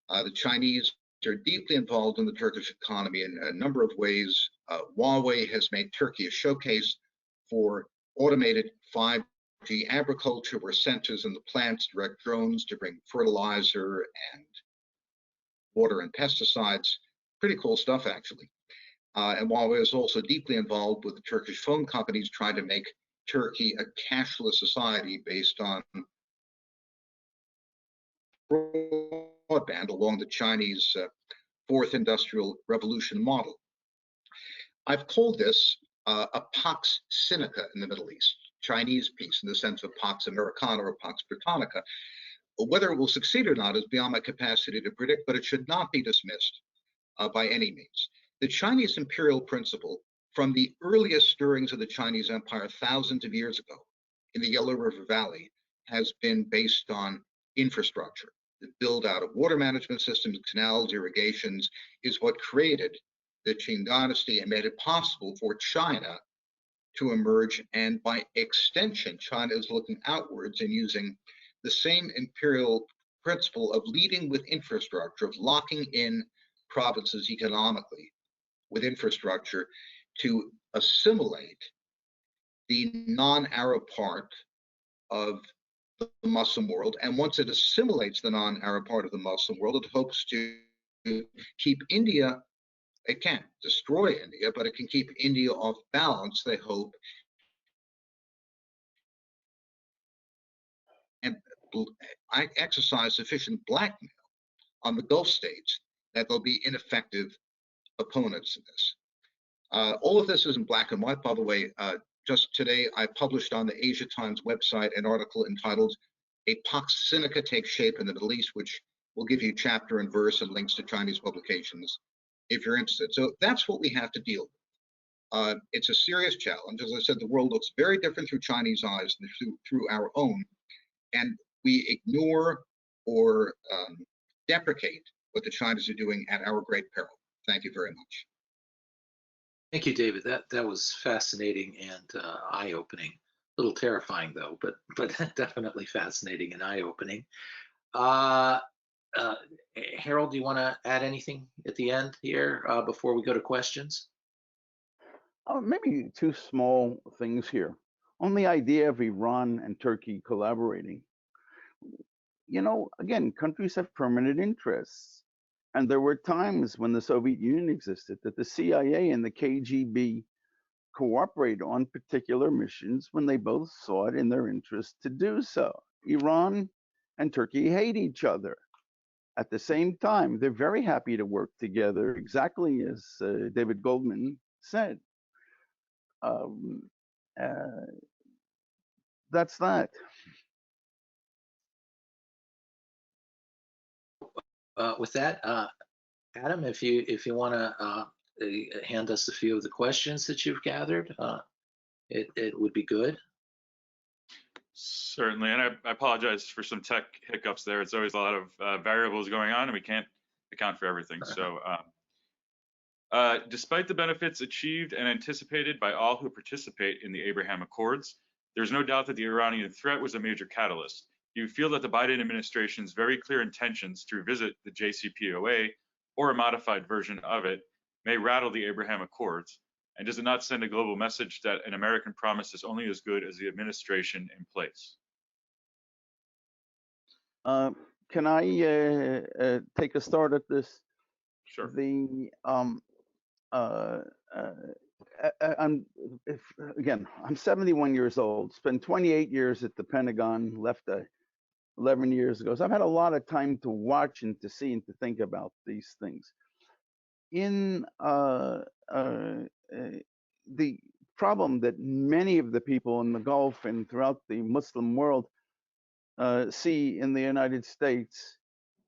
The Chinese are deeply involved in the Turkish economy in a number of ways. Huawei has made Turkey a showcase for automated 5G agriculture, where sensors in the plants direct drones to bring fertilizer and water and pesticides. Pretty cool stuff, actually. And while I was also deeply involved with the Turkish phone companies trying to make Turkey a cashless society based on broadband along the Chinese fourth industrial revolution model. I've called this a Pax Sinica in the Middle East, Chinese peace in the sense of Pax Americana or Pax Britannica. Whether it will succeed or not is beyond my capacity to predict, but it should not be dismissed by any means. The Chinese imperial principle, from the earliest stirrings of the Chinese empire thousands of years ago in the Yellow River Valley, has been based on infrastructure. The build out of water management systems, canals, irrigations is what created the Qing dynasty and made it possible for China to emerge. And by extension, China is looking outwards and using the same imperial principle of leading with infrastructure, of locking in provinces economically with infrastructure to assimilate the non-Arab part of the Muslim world. And once it assimilates the non-Arab part of the Muslim world, it hopes to keep India. It can't destroy India, but it can keep India off balance, they hope, and I exercise sufficient blackmail on the Gulf states that they'll be ineffective opponents in this. All of this is in black and white, by the way. Just today, I published on the Asia Times website an article entitled "A Pax Sinica Takes Shape in the Middle East," which will give you chapter and verse and links to Chinese publications if you're interested. So that's what we have to deal with. It's a serious challenge. As I said, the world looks very different through Chinese eyes than through our own. And we ignore or deprecate what the Chinese are doing at our great peril. Thank you very much. Thank you, David. That was fascinating and eye-opening. A little terrifying, though, but definitely fascinating and eye-opening. Harold, do you want to add anything at the end here before we go to questions? Maybe two small things here. On the idea of Iran and Turkey collaborating, you know, again, countries have permanent interests. And there were times when the Soviet Union existed that the CIA and the KGB cooperate on particular missions when they both saw it in their interest to do so. Iran and Turkey hate each other. At the same time, they're very happy to work together, exactly as David Goldman said. That's that. With that, Adam, if you want to hand us a few of the questions that you've gathered, it would be good. Certainly, and I apologize for some tech hiccups there. It's always a lot of variables going on, and we can't account for everything. So, despite the benefits achieved and anticipated by all who participate in the Abraham Accords, there's no doubt that the Iranian threat was a major catalyst. Do you feel that the Biden administration's very clear intentions to revisit the JCPOA or a modified version of it may rattle the Abraham Accords? And does it not send a global message that an American promise is only as good as the administration in place? Can I take a start at this? Sure. I'm 71 years old, spent 28 years at the Pentagon, left 11 years ago. So I've had a lot of time to watch and to see and to think about these things. In the problem that many of the people in the Gulf and throughout the Muslim world see in the United States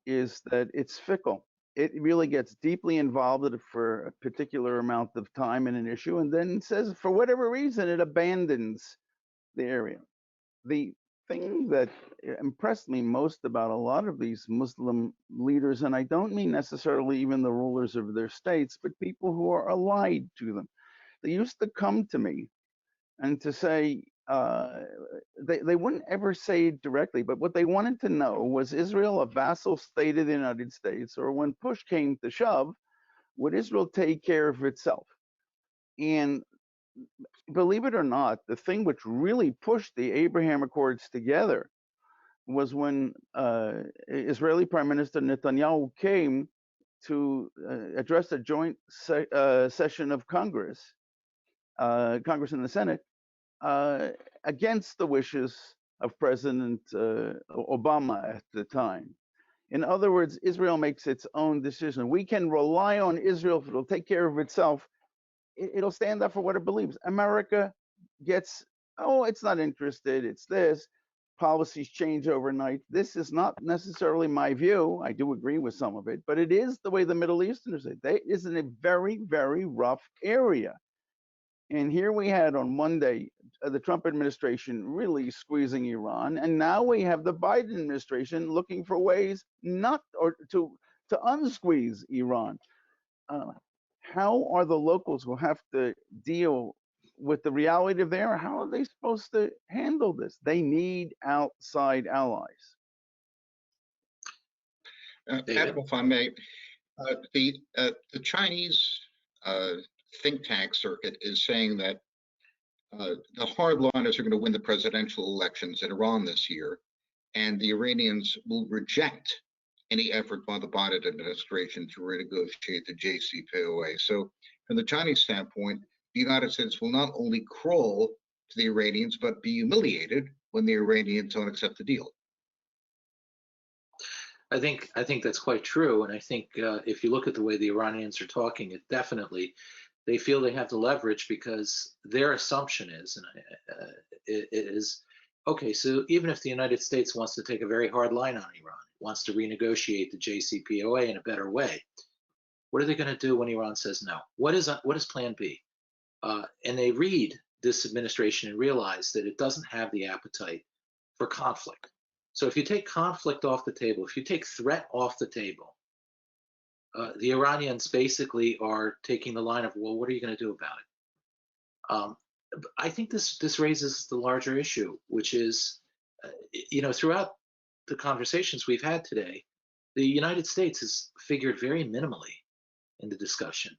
is that it's fickle. It really gets deeply involved for a particular amount of time in an issue and then says, for whatever reason, it abandons the area. The thing that impressed me most about a lot of these Muslim leaders, and I don't mean necessarily even the rulers of their states, but people who are allied to them, they used to come to me and to say, they wouldn't ever say it directly, but what they wanted to know was Israel a vassal state of the United States, or when push came to shove, would Israel take care of itself? And believe it or not, the thing which really pushed the Abraham Accords together was when Israeli Prime Minister Netanyahu came to address a joint session of Congress, Congress and the Senate, against the wishes of President Obama at the time. In other words, Israel makes its own decision. We can rely on Israel. If it'll take care of itself, it'll stand up for what it believes. America gets, oh, it's not interested, it's this. Policies change overnight. This is not necessarily my view. I do agree with some of it, but it is the way the Middle Easterners say. It is in a very, very rough area. And here we had on Monday, the Trump administration really squeezing Iran. And now we have the Biden administration looking for ways not, or to unsqueeze Iran. How are the locals who have to deal with the reality of there? How are they supposed to handle this? They need outside allies. Adam, if I may, the Chinese think tank circuit is saying that the hardliners are going to win the presidential elections in Iran this year, and the Iranians will reject any effort by the Biden administration to renegotiate the JCPOA. So from the Chinese standpoint, the United States will not only crawl to the Iranians, but be humiliated when the Iranians don't accept the deal. I think that's quite true, and I think if you look at the way the Iranians are talking, it definitely they feel they have the leverage because their assumption is, and it is, okay, so even if the United States wants to take a very hard line on Iran, wants to renegotiate the JCPOA in a better way, what are they going to do when Iran says no? What is Plan B? And they read this administration and realize that it doesn't have the appetite for conflict. So if you take conflict off the table, if you take threat off the table, the Iranians basically are taking the line of, well, what are you going to do about it? I think this raises the larger issue, which is, throughout the conversations we've had today, the United States has figured very minimally in the discussion.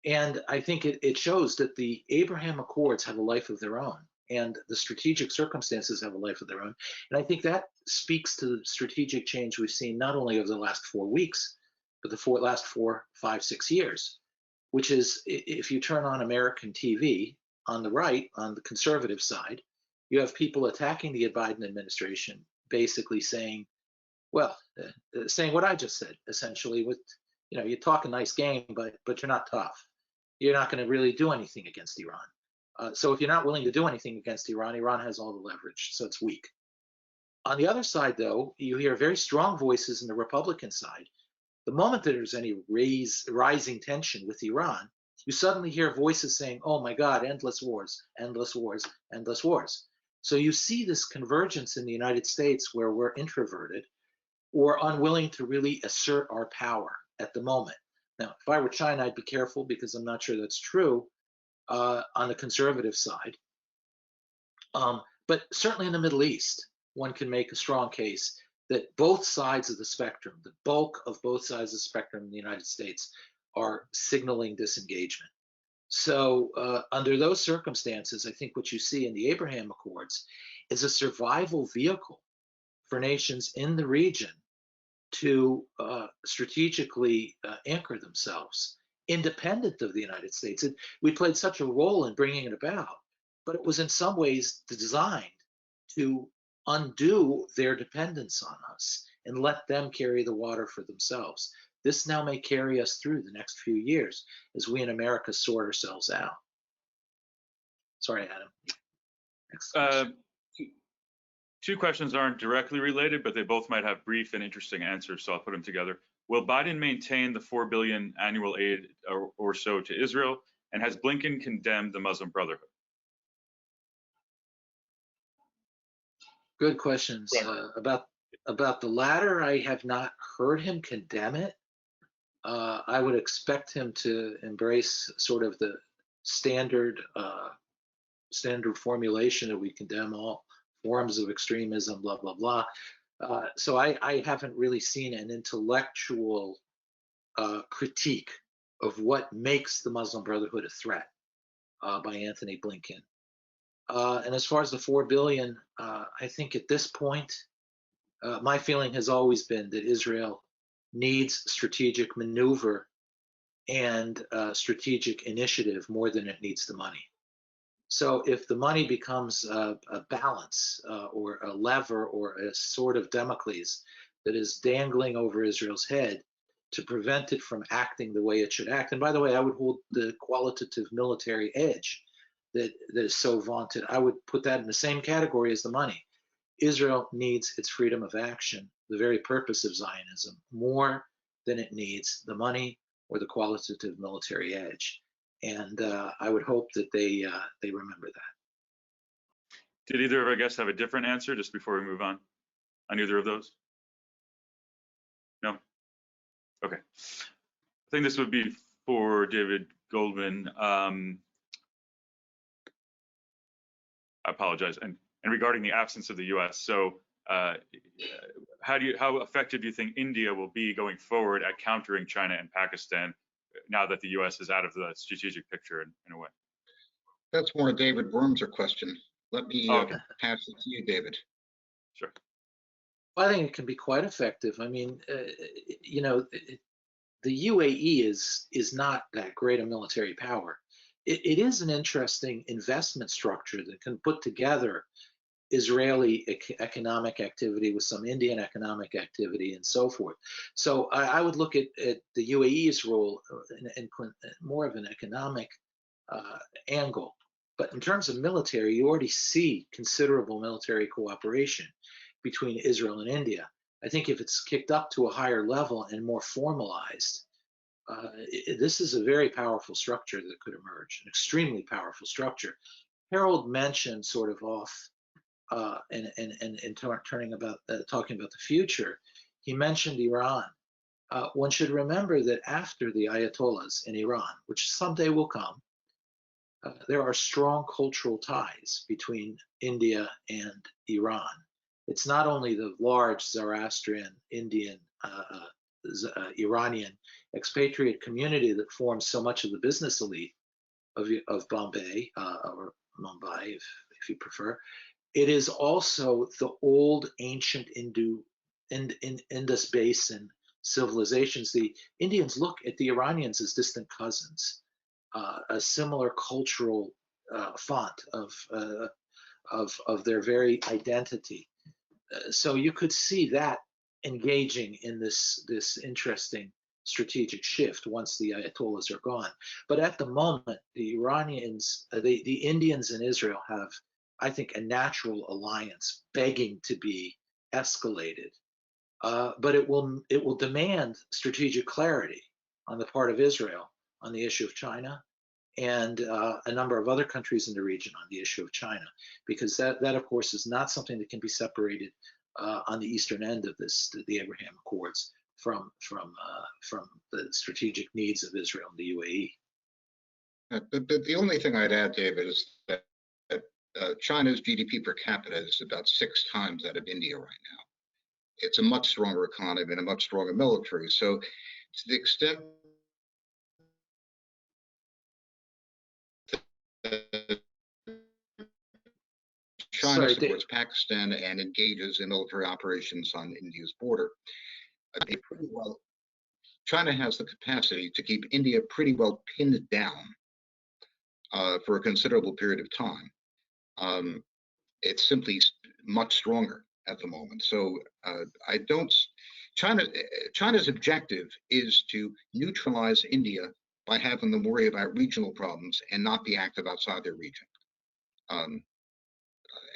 And I think it shows that the Abraham Accords have a life of their own, and the strategic circumstances have a life of their own. And I think that speaks to the strategic change we've seen not only over the last 4 weeks, but the last 4, 5, 6 years, which is, if you turn on American TV, on the right, on the conservative side, you have people attacking the Biden administration, basically saying, well, saying what I just said, essentially, with, you talk a nice game, but you're not tough. You're not going to really do anything against Iran. So if you're not willing to do anything against Iran, Iran has all the leverage, so it's weak. On the other side, though, you hear very strong voices in the Republican side. The moment that there's any rising tension with Iran, you suddenly hear voices saying, oh my God, endless wars, endless wars, endless wars. So you see this convergence in the United States where we're introverted or unwilling to really assert our power at the moment. Now, if I were China, I'd be careful because I'm not sure that's true on the conservative side. But certainly in the Middle East, one can make a strong case that both sides of the spectrum, the bulk of both sides of the spectrum in the United States, are signaling disengagement. So under those circumstances, I think what you see in the Abraham Accords is a survival vehicle for nations in the region to strategically anchor themselves, independent of the United States. We played such a role in bringing it about, but it was in some ways designed to undo their dependence on us and let them carry the water for themselves. This now may carry us through the next few years as we in America sort ourselves out. Sorry, Adam. Next question. Two questions aren't directly related, but they both might have brief and interesting answers, so I'll put them together. Will Biden maintain the $4 billion annual aid or so to Israel? And has Blinken condemned the Muslim Brotherhood? Good questions. About the latter, I have not heard him condemn it. I would expect him to embrace sort of the standard formulation that we condemn all forms of extremism, blah, blah, blah. So I haven't really seen an intellectual critique of what makes the Muslim Brotherhood a threat by Anthony Blinken. And as far as the $4 billion, I think at this point, my feeling has always been that Israel needs strategic maneuver and strategic initiative more than it needs the money. So if the money becomes a balance or a lever or a sword of Damocles that is dangling over Israel's head to prevent it from acting the way it should act, and by the way, I would hold the qualitative military edge that is so vaunted, I would put that in the same category as the money. Israel needs its freedom of action, the very purpose of Zionism, more than it needs the money or the qualitative military edge. And I would hope that they remember that. Did either of our guests have a different answer just before we move on either of those? No? Okay. I think this would be for David Goldman. I apologize. And regarding the absence of the U.S., so how effective do you think India will be going forward at countering China and Pakistan now that the U.S. is out of the strategic picture in a way? That's more a David Wormser question. Let me pass it to you, David. Sure. Well, I think it can be quite effective. I mean, you know, the UAE is not that great a military power. It is an interesting investment structure that can put together Israeli economic activity with some Indian economic activity and so forth. So I would look at the UAE's role in more of an economic angle. But in terms of military, you already see considerable military cooperation between Israel and India. I think if it's kicked up to a higher level and more formalized, this is a very powerful structure that could emerge, an extremely powerful structure. Harold mentioned sort of off and talking about the future, he mentioned Iran. One should remember that after the Ayatollahs in Iran, which someday will come, there are strong cultural ties between India and Iran. It's not only the large Zoroastrian, Indian, Iranian expatriate community that forms so much of the business elite of Bombay or Mumbai, if you prefer. It is also the old ancient Indus Basin civilizations. The Indians look at the Iranians as distant cousins, a similar cultural font of their very identity. So you could see that engaging in this interesting strategic shift once the Ayatollahs are gone. But at the moment, the Iranians, the Indians and Israel have, I think, a natural alliance begging to be escalated. But it will demand strategic clarity on the part of Israel on the issue of China and a number of other countries in the region on the issue of China, because that of course is not something that can be separated on the eastern end of the Abraham Accords from the strategic needs of Israel and the UAE. The only thing I'd add, David, is that China's GDP per capita is about 6 times that of India right now. It's a much stronger economy and a much stronger military. So to the extent China supports Pakistan and engages in military operations on India's border, China has the capacity to keep India pretty well pinned down for a considerable period of time. It's simply much stronger at the moment. So China's objective is to neutralize India by having them worry about regional problems and not be active outside their region.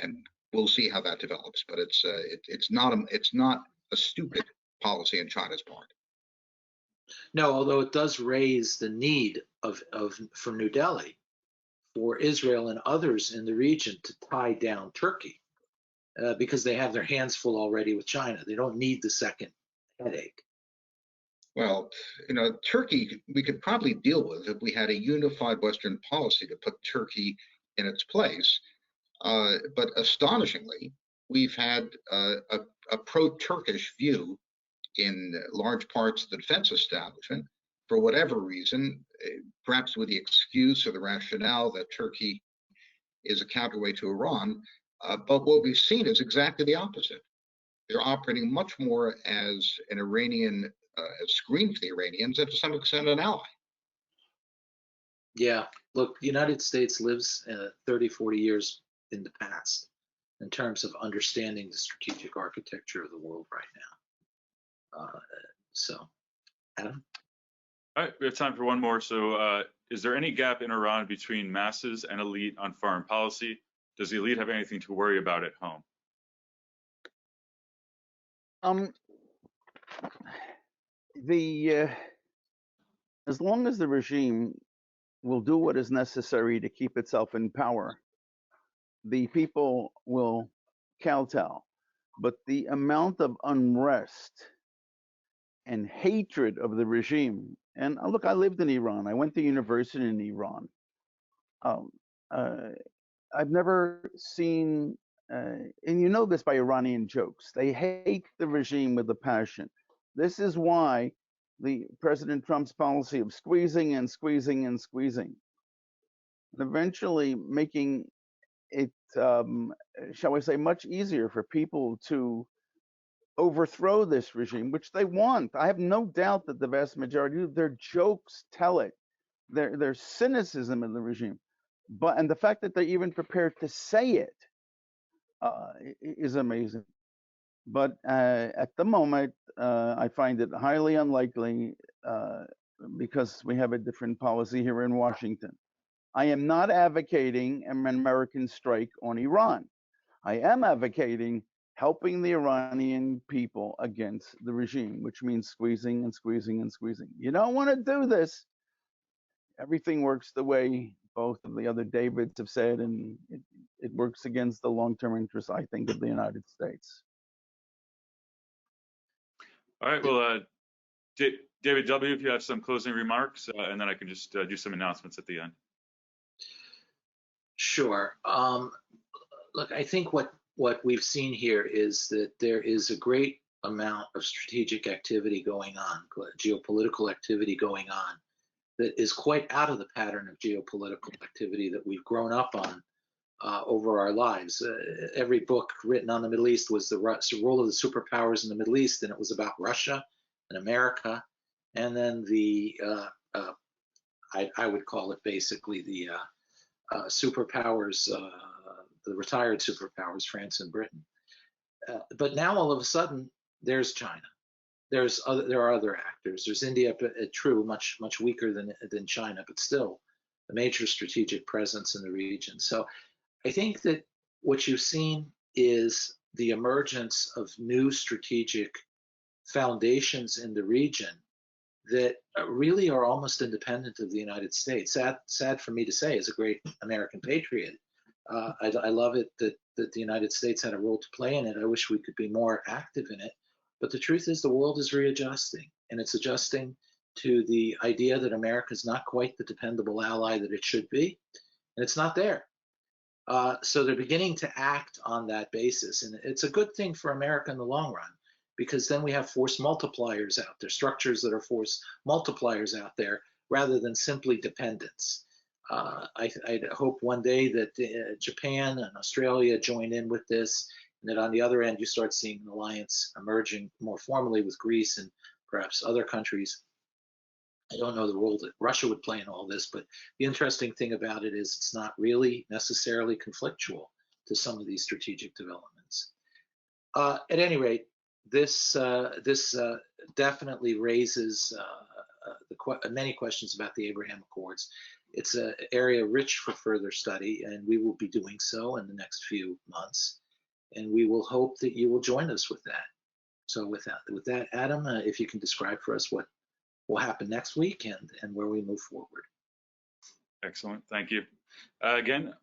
And we'll see how that develops. But it's not a stupid policy on China's part. No, although it does raise the need for New Delhi, for Israel and others in the region to tie down Turkey, because they have their hands full already with China. They don't need the second headache. Well, Turkey we could probably deal with if we had a unified Western policy to put Turkey in its place. But astonishingly, we've had a pro-Turkish view in large parts of the defense establishment for whatever reason, perhaps with the excuse or the rationale that Turkey is a counterweight to Iran. But what we've seen is exactly the opposite. They're operating much more as an Iranian has screened for the Iranians and to some extent an ally. Yeah, look, the United States lives 30, 40 years in the past in terms of understanding the strategic architecture of the world right now. So, Adam? All right, we have time for one more. So is there any gap in Iran between masses and elite on foreign policy? Does the elite have anything to worry about at home? As long as the regime will do what is necessary to keep itself in power, the people will kowtow. But the amount of unrest and hatred of the regime, and look, I lived in Iran. I went to university in Iran. I've never seen, and you know this by Iranian jokes, they hate the regime with a passion. This is why the President Trump's policy of squeezing and squeezing and squeezing, and eventually making it, shall we say, much easier for people to overthrow this regime, which they want. I have no doubt that the vast majority of their jokes tell it. Their cynicism in the regime, and the fact that they're even prepared to say it is amazing. But at the moment, I find it highly unlikely because we have a different policy here in Washington. I am not advocating an American strike on Iran. I am advocating helping the Iranian people against the regime, which means squeezing and squeezing and squeezing. You don't want to do this. Everything works the way both of the other Davids have said, and it works against the long-term interests, I think, of the United States. All right, well, David W., if you have some closing remarks, and then I can just do some announcements at the end. Sure. Look, I think what we've seen here is that there is a great amount of strategic activity going on, geopolitical activity going on, that is quite out of the pattern of geopolitical activity that we've grown up on over our lives. Every book written on the Middle East was the role of the superpowers in the Middle East, and it was about Russia and America, and then I would call it basically the superpowers, the retired superpowers, France and Britain. But now all of a sudden, there's China. There are other actors. There's India, true, much weaker than China, but still a major strategic presence in the region. So I think that what you've seen is the emergence of new strategic foundations in the region that really are almost independent of the United States. Sad for me to say, as a great American patriot, I love it that the United States had a role to play in it. I wish we could be more active in it. But the truth is the world is readjusting, and it's adjusting to the idea that America is not quite the dependable ally that it should be, and it's not there. So they're beginning to act on that basis, and it's a good thing for America in the long run, because then we have force multipliers out there, structures that are force multipliers out there, rather than simply dependence. I hope one day that Japan and Australia join in with this, and that on the other end you start seeing an alliance emerging more formally with Greece and perhaps other countries. I don't know the role that Russia would play in all this, but the interesting thing about it is it's not really necessarily conflictual to some of these strategic developments. At any rate, this definitely raises many questions about the Abraham Accords. It's an area rich for further study, and we will be doing so in the next few months. And we will hope that you will join us with that. So with that, Adam, if you can describe for us what will happen next week and where we move forward. Excellent, thank you. Again,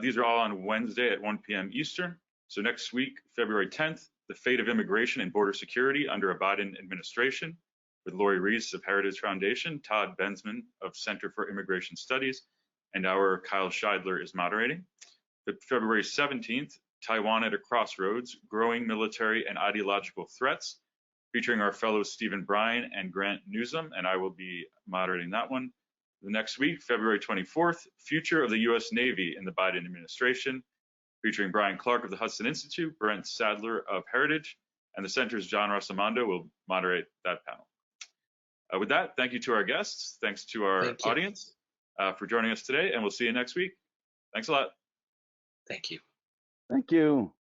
these are all on Wednesday at 1 p.m. Eastern. So next week, February 10th, the fate of immigration and border security under a Biden administration, with Lori Reese of Heritage Foundation, Todd Bensman of Center for Immigration Studies, and our Kyle Scheidler is moderating. February 17th, Taiwan at a Crossroads, Growing Military and Ideological Threats, featuring our fellows Stephen Bryan and Grant Newsom, and I will be moderating that one. The next week, February 24th, Future of the U.S. Navy in the Biden administration, featuring Brian Clark of the Hudson Institute, Brent Sadler of Heritage, and the Center's John Rossamondo will moderate that panel. With that, thank you to our guests. Thanks to our Thank you. audience for joining us today, and we'll see you next week. Thanks a lot. Thank you. Thank you.